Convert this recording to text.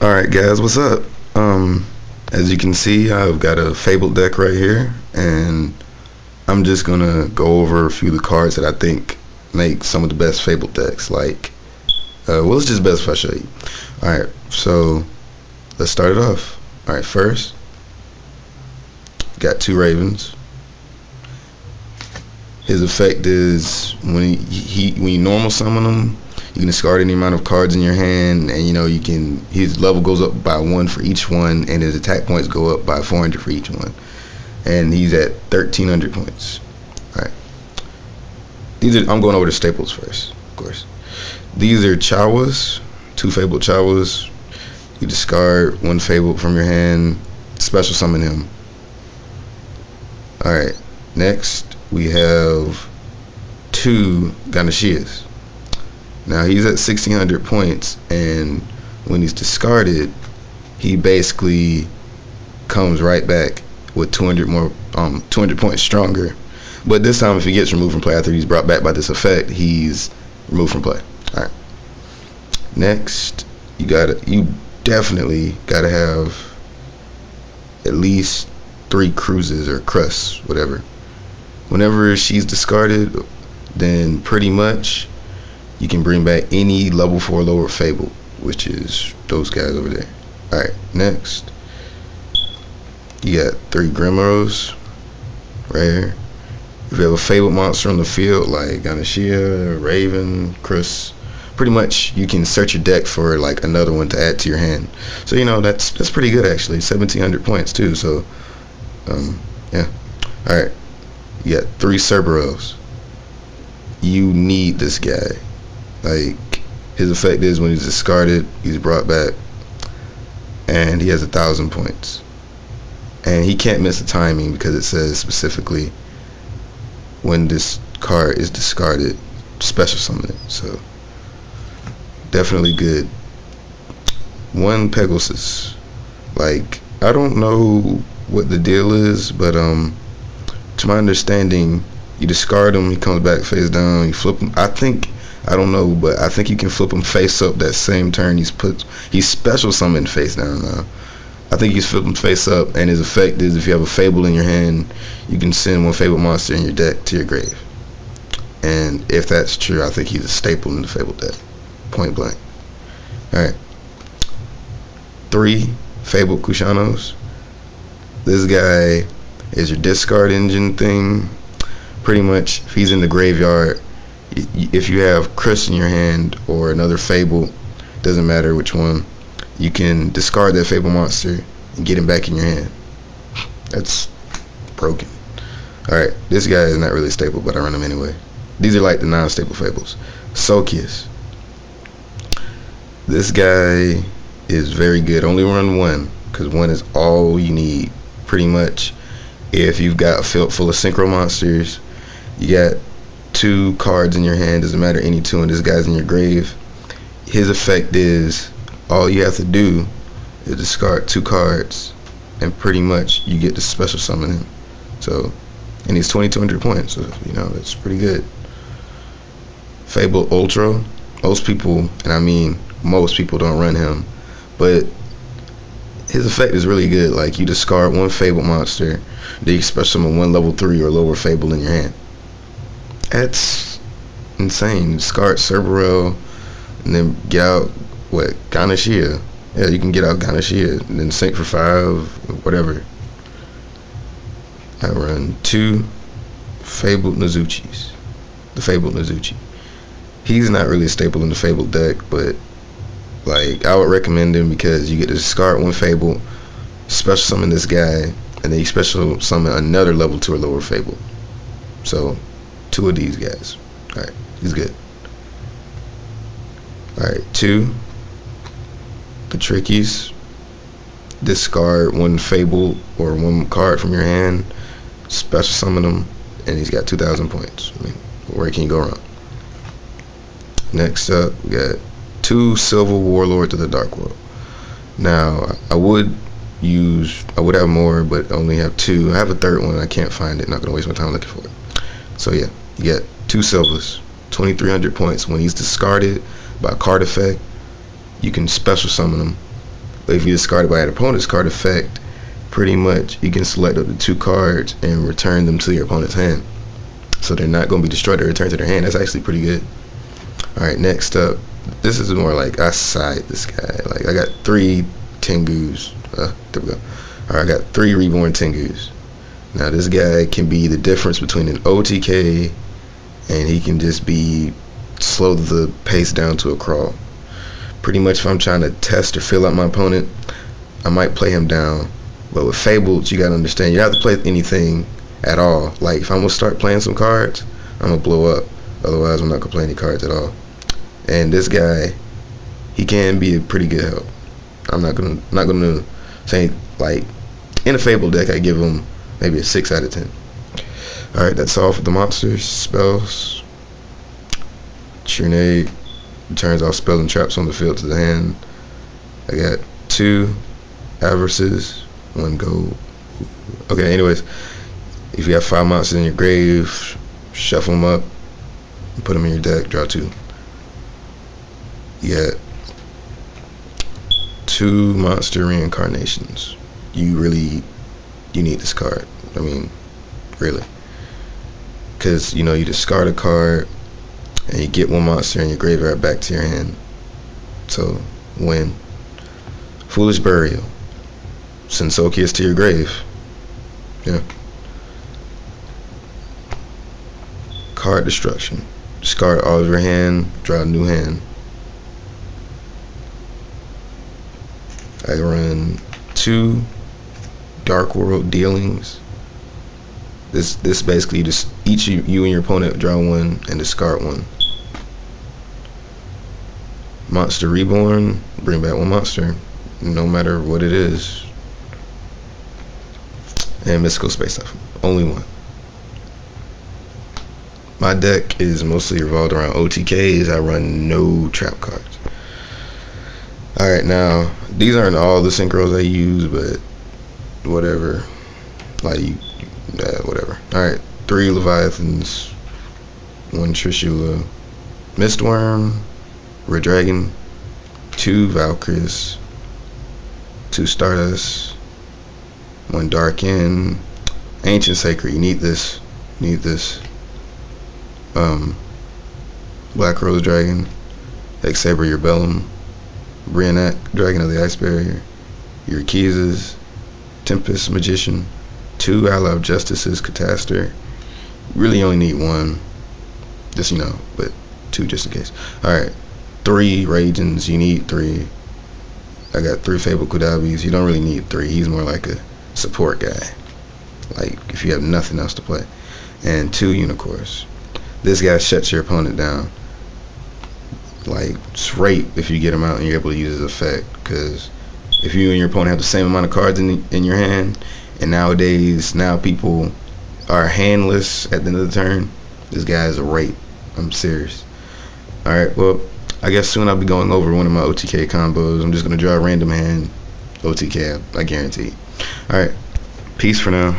Alright guys, what's up? As you can see, I've got a Fabled deck right here, and I'm just gonna go over a few of the cards that I think make some of the best Fabled decks. Well, it's just best if I show you. Alright, so let's start it off. Alright, first, got two Ravens. His effect is when you normal summon him, you can discard any amount of cards in your hand, and his level goes up by 1 for each one, and his attack points go up by 400 for each one, and he's at 1300 points. All right, I'm going over the staples first, of course. These are Chawas, two Fabled Chawas. You discard one Fabled from your hand, special summon him. All right, next we have two Ganashias. Now he's at 1600 points, and when he's discarded, he basically comes right back with 200 points stronger. But this time, if he gets removed from play after he's brought back by this effect, he's removed from play. All right. Next, you definitely gotta have at least 3 cruises or crusts, whatever. Whenever she's discarded, then pretty much you can bring back any level 4 lower Fable, which is those guys over there. Alright, next you got 3 Grimros right here. If you have a Fabled monster on the field like Ganashia, Raven, Chris, pretty much you can search your deck for like another one to add to your hand. So that's pretty good actually. 1700 points too. So yeah. Alright, you got 3 Cerberus. You need this guy. Like, his effect is when he's discarded, he's brought back, and he has 1000 points. And he can't miss the timing because it says specifically when this card is discarded, special summon it. So definitely good. 1 Pegasus. Like, I don't know what the deal is, but to my understanding, you discard him, he comes back face down, you flip him. I don't know, but I think you can flip him face up that same turn he's special summoned face down now. I think he's flipped him face up, and his effect is if you have a Fable in your hand, you can send 1 Fabled monster in your deck to your grave. And if that's true, I think he's a staple in the Fabled deck. Point blank. Alright. 3 Fabled Kushanos. This guy is your discard engine thing. Pretty much, if he's in the graveyard, if you have Chris in your hand or another Fable, doesn't matter which one, you can discard that Fable monster and get him back in your hand. That's broken. Alright, this guy is not really stable, but I run him anyway. These are like the non-stable Fables. Sulkius. This guy is very good. Only run 1, because 1 is all you need, pretty much. If you've got a field full of synchro monsters, you got 2 cards in your hand, doesn't matter any 2, and this guy's in your grave. His effect is all you have to do is discard 2 cards, and pretty much you get to special summon him. So, and he's 2200 points, so that's pretty good. Fabled Oltro. Most people, and I mean most people, don't run him, but his effect is really good. Like, you discard 1 Fabled monster, then you special summon 1 level 3 or lower Fable in your hand. That's insane. Discard Cerberus and then get out Ganashia. Yeah, you can get out Ganashia and then sync for 5, whatever. I run 2 Fabled Nezuchis. The Fabled Nezuchi. He's not really a staple in the Fabled deck, but like, I would recommend him because you get to discard 1 Fable, special summon this guy, and then you special summon another level 2 or lower Fable. So 2 of these guys. Alright, he's good. Alright, 2 the Trickies. Discard 1 Fable or 1 card from your hand, special summon him, and he's got 2000 points. I mean, where can you go wrong? Next up, we got 2 Silver Warlords of the Dark World. Now, I would have more, but only have 2. I have a 3rd one, I can't find it. Not gonna waste my time looking for it. So yeah, you got 2 Silvers, 2300 points. When he's discarded by a card effect, you can special summon him But if you discard it by an opponent's card effect, pretty much you can select up to 2 cards and return them to your opponent's hand. So they're not going to be destroyed or returned to their hand. That's actually pretty good. Alright, next up, this is more like I side this guy. Like I got 3 tengus. There we go. Alright, I got 3 Reborn tengus. Now this guy can be the difference between an OTK and he can just be slow the pace down to a crawl. Pretty much if I'm trying to test or fill out my opponent, I might play him down. But with Fabled, you gotta understand, you don't have to play anything at all. Like if I'm gonna start playing some cards, I'm gonna blow up. Otherwise I'm not gonna play any cards at all. And this guy, he can be a pretty good help. I'm not gonna say, like, in a Fable deck I give him maybe a 6 out of 10. Alright, that's all for the monsters. Spells. Trinade returns all spells and traps on the field to the hand. I got 2 Avarices, 1 gold. Okay, anyways, if you have 5 monsters in your grave, shuffle them up, put them in your deck, draw 2. You got 2 monster reincarnations. You need this card. I mean, really. Because, you know, you discard a card and you get 1 monster in your graveyard back to your hand. So, win. Foolish Burial. Send Soulkiss to your grave. Yeah. Card Destruction. Discard all of your hand, draw a new hand. I run 2 Dark World dealings. This basically just each you and your opponent draw 1 and discard 1. Monster Reborn, bring back 1 monster, no matter what it is. And Mystical Space Stuff, only 1. My deck is mostly revolved around OTKs. I run no trap cards. Alright, now these aren't all the synchros I use, but whatever. Like, whatever. Alright, 3 Leviathans, 1 Trishula, Mistworm, Red Dragon, 2 Valkyries, 2 Stardust, 1 Darkin, Ancient Sacred. You need this. Black Rose Dragon, Xaber Urbellum, Brianak, Dragon of the Ice Barrier, Urquiza's, Tempest Magician, 2 Allied Justices, Catastor. You really only need 1, just, you know, but 2 just in case. Alright, 3 Ragins, you need 3. I got 3 Fabled Kodabis. You don't really need 3. He's more like a support guy, like if you have nothing else to play. And 2 Unicorns. This guy shuts your opponent down. Like, it's rape if you get him out and you're able to use his effect, because if you and your opponent have the same amount of cards in your hand, and nowadays people are handless at the end of the turn, this guy is a rape. I'm serious. Alright, well, I guess soon I'll be going over one of my OTK combos. I'm just going to draw a random hand OTK, I guarantee. Alright, peace for now.